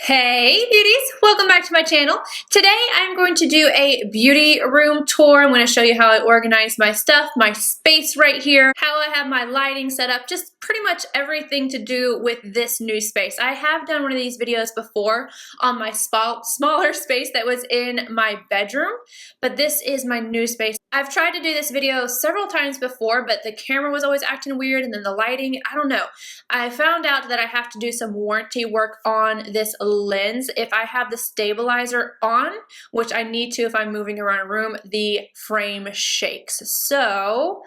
Hey beauties, welcome back to my channel. Today I'm going to do a beauty room tour. I'm going to show you how I organize my stuff, my space right here, how I have my lighting set up, just pretty much everything to do with this new space. I have done one of these videos before on my smaller space that was in my bedroom, but this is my new space. I've tried to do this video several times before, but the camera was always acting weird and then the lighting, I don't know. I found out that I have to do some warranty work on this lens. If I have the stabilizer on, which I need to if I'm moving around a room, the frame shakes. So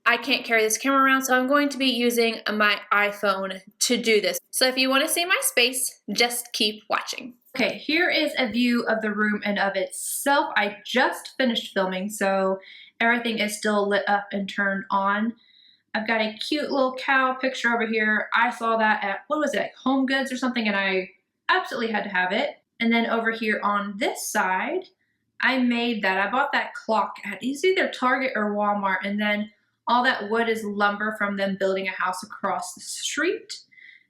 I can't carry this camera around, so I'm going to be using my iPhone to do this. So if you want to see my space, just keep watching. Okay, here is a view of the room and of itself. I just finished filming, so everything is still lit up and turned on. I've got a cute little cow picture over here. I saw that at, what was it, like Home Goods or something, and I absolutely had to have it. And then over here on this side, I made that. I bought that clock at either Target or Walmart, and then all that wood is lumber from them building a house across the street.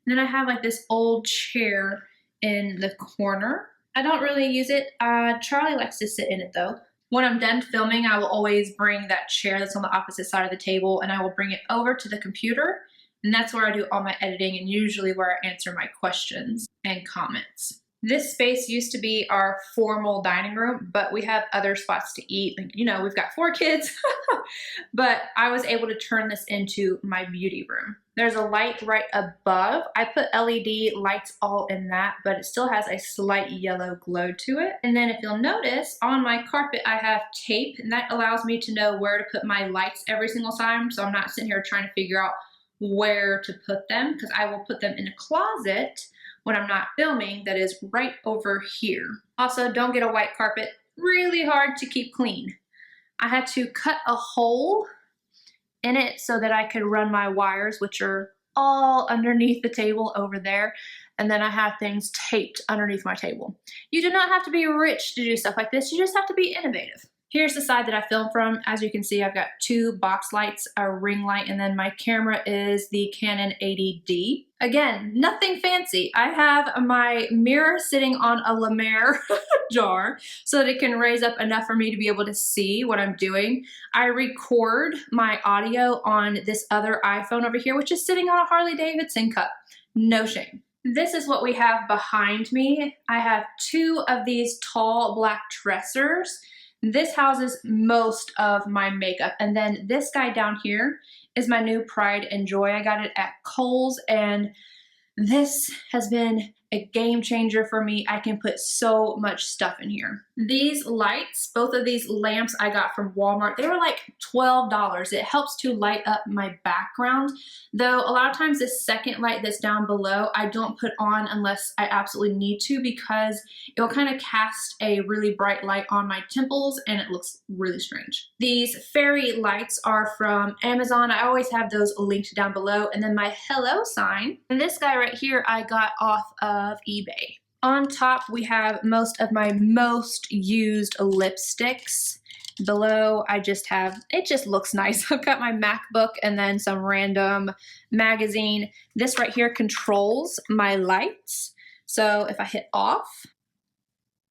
And then I have like this old chair in the corner. I don't really use it. Charlie likes to sit in it though. When I'm done filming, I will always bring that chair that's on the opposite side of the table and I will bring it over to the computer. And that's where I do all my editing and usually where I answer my questions and comments. This space used to be our formal dining room, but we have other spots to eat. Like, you know, we've got 4 kids, but I was able to turn this into my beauty room. There's a light right above. I put LED lights all in that, but it still has a slight yellow glow to it. And then if you'll notice, on my carpet, I have tape, and that allows me to know where to put my lights every single time. So I'm not sitting here trying to figure out where to put them, because I will put them in a closet when I'm not filming that is right over here. Also, don't get a white carpet. Really hard to keep clean. I had to cut a hole in it so that I could run my wires, which are all underneath the table over there. And then I have things taped underneath my table. You do not have to be rich to do stuff like this. You just have to be innovative. Here's the side that I filmed from. As you can see, I've got 2 box lights, a ring light, and then my camera is the Canon 80D. Again, nothing fancy. I have my mirror sitting on a La Mer jar so that it can raise up enough for me to be able to see what I'm doing. I record my audio on this other iPhone over here, which is sitting on a Harley Davidson cup. No shame. This is what we have behind me. I have 2 of these tall black dressers. This houses most of my makeup. And then this guy down here is my new Pride and Joy. I got it at Kohl's, and this has been a game changer for me. I can put so much stuff in here. These lights, both of these lamps I got from Walmart, they were like $12. It helps to light up my background, though a lot of times this second light that's down below I don't put on unless I absolutely need to, because it will kind of cast a really bright light on my temples and it looks really strange. These fairy lights are from Amazon. I always have those linked down below. And then my hello sign, and this guy right here I got off of eBay. On top we have most of my most used lipsticks. Below I just have, it just looks nice. I've got my MacBook and then some random magazine. This right here controls my lights. So if I hit off,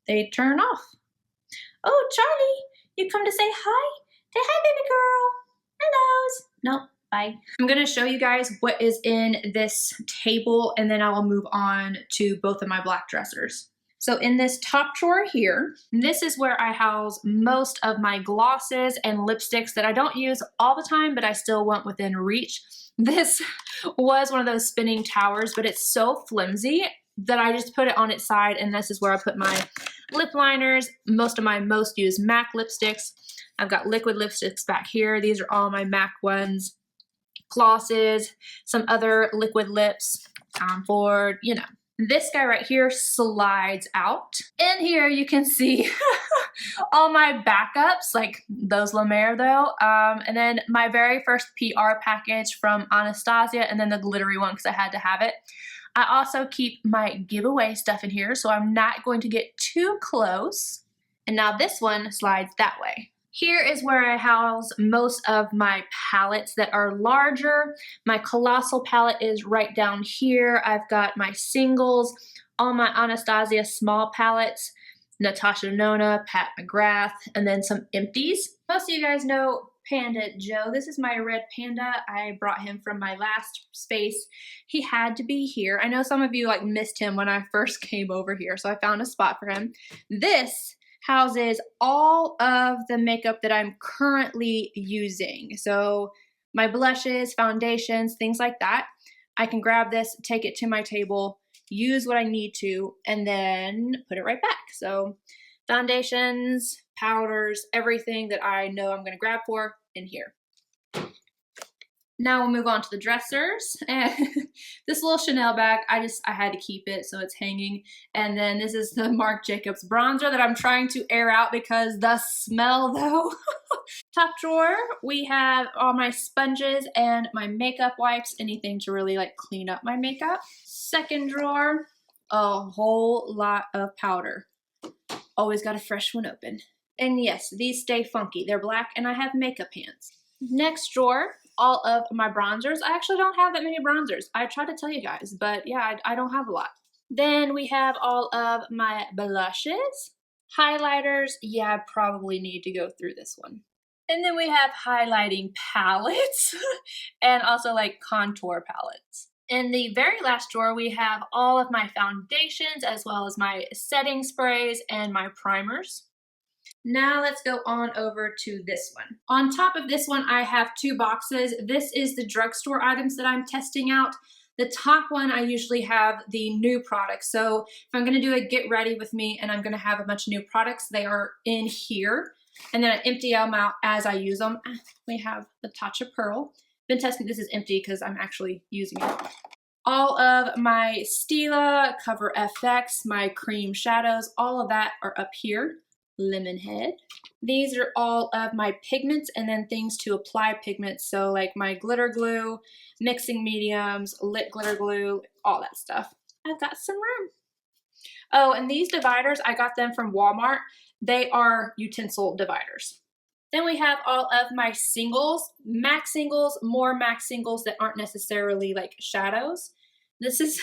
they turn off. Oh, Charlie, you come to say hi? Say hi, baby girl. Hellos. Nope. Bye. I'm going to show you guys what is in this table, and then I will move on to both of my black dressers. So in this top drawer here, this is where I house most of my glosses and lipsticks that I don't use all the time, but I still want within reach. This was one of those spinning towers, but it's so flimsy that I just put it on its side, and this is where I put my lip liners, most of my most used MAC lipsticks. I've got liquid lipsticks back here. These are all my MAC ones. Glosses, some other liquid lips, Tom Ford, you know. This guy right here slides out. In here you can see all my backups, like those La Mer though, and then my very first PR package from Anastasia, and then the glittery one because I had to have it. I also keep my giveaway stuff in here, so I'm not going to get too close. And now this one slides that way. Here is where I house most of my palettes that are larger. My Colossal palette is right down here. I've got my singles all my Anastasia small palettes, Natasha Nona, Pat McGrath, and then some empties. Most of you guys know Panda Joe. This is my red panda. I brought him from my last space. He had to be here. I know some of you like missed him when I first came over here, so I found a spot for him. This houses all of the makeup that I'm currently using. So my blushes, foundations, things like that. I can grab this, take it to my table, use what I need to, and then put it right back. So foundations, powders, everything that I know I'm gonna grab for in here. Now we'll move on to the dressers. And this little Chanel bag, I had to keep it, so it's hanging. And then this is the Marc Jacobs bronzer that I'm trying to air out because the smell though. Top drawer, we have all my sponges and my makeup wipes, anything to really like clean up my makeup. Second drawer, a whole lot of powder. Always got a fresh one open. And yes, these stay funky. They're black and I have makeup hands. Next drawer, all of my bronzers. I actually don't have that many bronzers. I tried to tell you guys, but yeah, I don't have a lot. Then we have all of my blushes. Highlighters, yeah, I probably need to go through this one. And then we have highlighting palettes and also like contour palettes. In the very last drawer, we have all of my foundations as well as my setting sprays and my primers. Now let's go on over to this one. On top of this one, I have two boxes. This is the drugstore items that I'm testing out. The top one, I usually have the new products. So if I'm gonna do a get ready with me and I'm gonna have a bunch of new products, they are in here. And then I empty them out as I use them. We have the Tatcha Pearl. Been testing, this is empty because I'm actually using it. All of my Stila, Cover FX, my cream shadows, all of that are up here. Lemonhead. These are all of my pigments and then things to apply pigments. So like my glitter glue, mixing mediums, lit glitter glue, all that stuff. I've got some room. Oh, and these dividers, I got them from Walmart. They are utensil dividers. Then we have all of my singles, MAC singles, more MAC singles that aren't necessarily like shadows. This is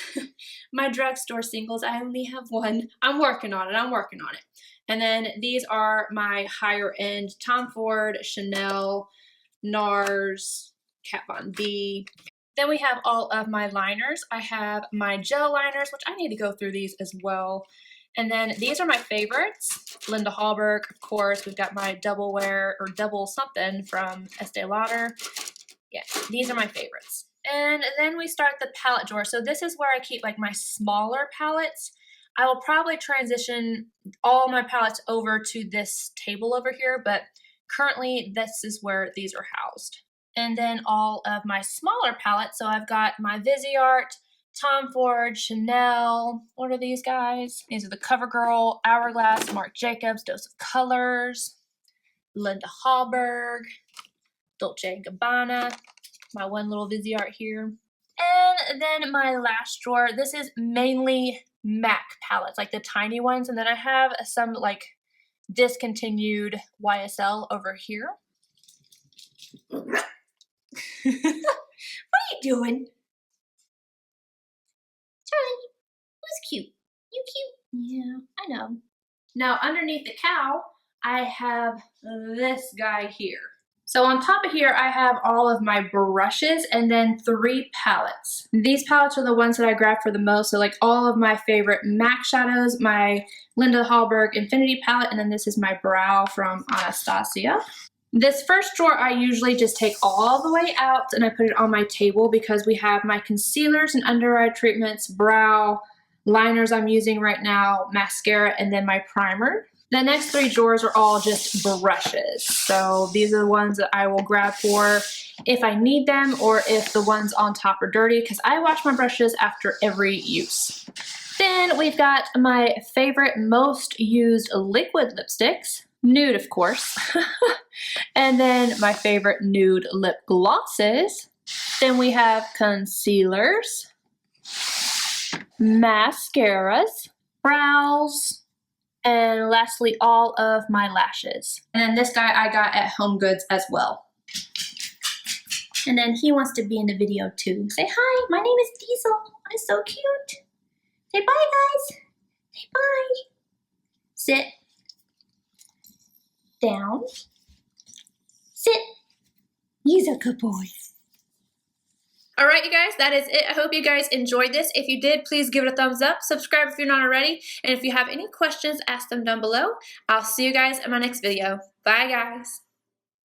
my drugstore singles. I only have one. I'm working on it. And then these are my higher end Tom Ford, Chanel, Nars, Kat Von D. Then we have all of my liners. I have my gel liners, which I need to go through these as well. And then these are my favorites. Linda Hallberg, of course. We've got my double wear or double something from Estee Lauder. Yeah, these are my favorites. And then we start the palette drawer. So this is where I keep like my smaller palettes. I will probably transition all my palettes over to this table over here, but currently this is where these are housed. And then all of my smaller palettes. So I've got my Viseart, Tom Ford, Chanel. What are these guys? These are the CoverGirl, Hourglass, Marc Jacobs, Dose of Colors, Linda Hallberg, Dolce & Gabbana, my one little Viseart here. And then my last drawer, this is mainly MAC palettes, like the tiny ones. And then I have some like discontinued YSL over here. What are you doing? Charlie, who's cute? You cute? Yeah, I know. Now underneath the cow, I have this guy here. So on top of here, I have all of my brushes and then 3 palettes. These palettes are the ones that I grab for the most. So like all of my favorite MAC shadows, my Linda Hallberg Infinity palette, and then this is my brow from Anastasia. This first drawer, I usually just take all the way out and I put it on my table because we have my concealers and under eye treatments, brow, liners I'm using right now, mascara, and then my primer. The next 3 drawers are all just brushes. So these are the ones that I will grab for if I need them or if the ones on top are dirty because I wash my brushes after every use. Then we've got my favorite most used liquid lipsticks, nude of course, and then my favorite nude lip glosses. Then we have concealers, mascaras, brows, and lastly, all of my lashes. And then this guy I got at Home Goods as well. And then he wants to be in the video too. Say hi, my name is Diesel. I'm so cute. Say bye, guys. Say bye. Sit. Down. Sit. He's a good boy. All right, you guys, that is it. I hope you guys enjoyed this. If you did, please give it a thumbs up. Subscribe if you're not already. And if you have any questions, ask them down below. I'll see you guys in my next video. Bye, guys.